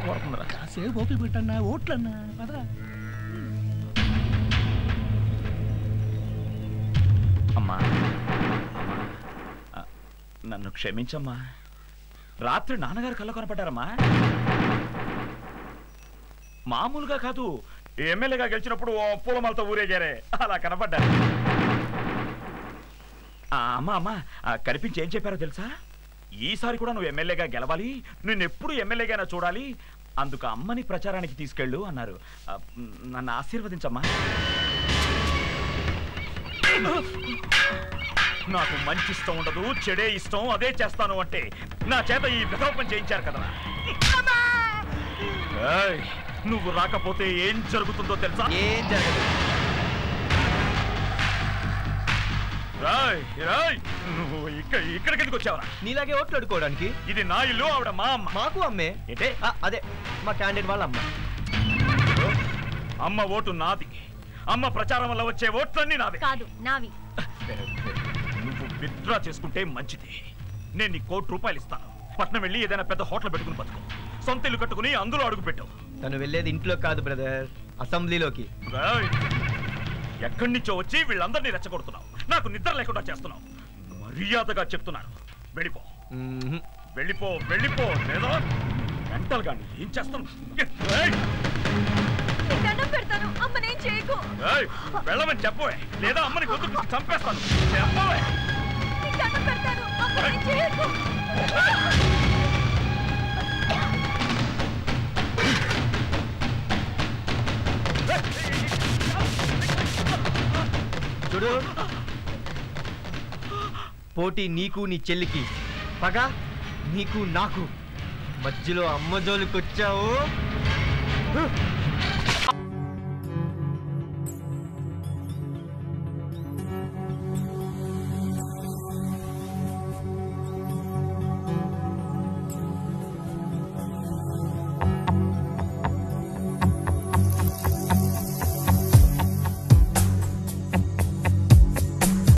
పడుతుందిరా. కాసేపు ఓపిక పెట్టన్నా, ఓట్లన్నా పదరా. అమ్మా, నన్ను క్షమించమ్మా. రాత్రి నాన్నగారు కళ్ళ కొనపడ్డారమ్మా. మామూలుగా కాదు, ఎమ్మెల్యేగా గెలిచినప్పుడు పూలమాలతో ఊరేగారే అలా కనపడ్డారు. అమ్మా అమ్మా, కనిపించి ఏం చెప్పారో తెలుసా? ఈసారి కూడా నువ్వు ఎమ్మెల్యేగా గెలవాలి, నిన్నెప్పుడు ఎమ్మెల్యేగానే చూడాలి, అందుకు అమ్మని ప్రచారానికి తీసుకెళ్ళు అన్నారు. నన్ను ఆశీర్వదించమ్మా. నాకు మంచి ఇష్టం ఉండదు, చెడే ఇష్టం, అదే చేస్తాను అంటే నా చేత ఈ వికల్పం చేయించారు కదా. నువ్వు రాకపోతే ఏం జరుగుతుందో తెలుసా? ఏం జరగదు. నువ్వు ఇక్కడికి ఎందుకు వచ్చావరా? నీలాగే ఓట్లు అడుకోవడానికి. ఇది నా ఇల్లు, ఆవిడ మా అమ్మ. మాకు అమ్మే. ఏంటే? అదే మా క్యాండిడేట్ వాళ్ళ అమ్మ. అమ్మ ఓటు నాది, అమ్మ ప్రచారం వల్ల వచ్చే ఓట్లన్నీ నావే. కాదు, నావి. నువ్వు విత్డ్రా చేసుకుంటే మంచిది. నేను నీ ₹1,00,00,000 ఇస్తాను. పట్నం వెళ్ళి ఏదైనా పెద్ద హోటల్ పెట్టుకుని బతుకు, సొంత ఇల్లు కట్టుకుని అందులో అడుగు పెట్టావు. తను వెళ్ళేది ఇంట్లో కాదు బ్రదర్, అసెంబ్లీలోకి. ఎక్కడి నుంచో వచ్చి వీళ్ళందరినీ రెచ్చగొడుతున్నావు, నాకు నిద్ర లేకుండా చేస్తున్నావు. మర్యాదగా చెప్తున్నాను, వెళ్ళిపో. వెళ్ళిపో వెళ్ళిపో, లేదా మెంటల్ గా ఏం చేస్తాను. వెళ్ళమని చెప్పవే, లేదా అమ్మని గొంతు చంపేస్తాను. చెప్పవే. చూడు, పోటీ నీకు నీ చెల్లికి, పగ నీకు నాకు. మధ్యలో అమ్మ జోలికొచ్చావు.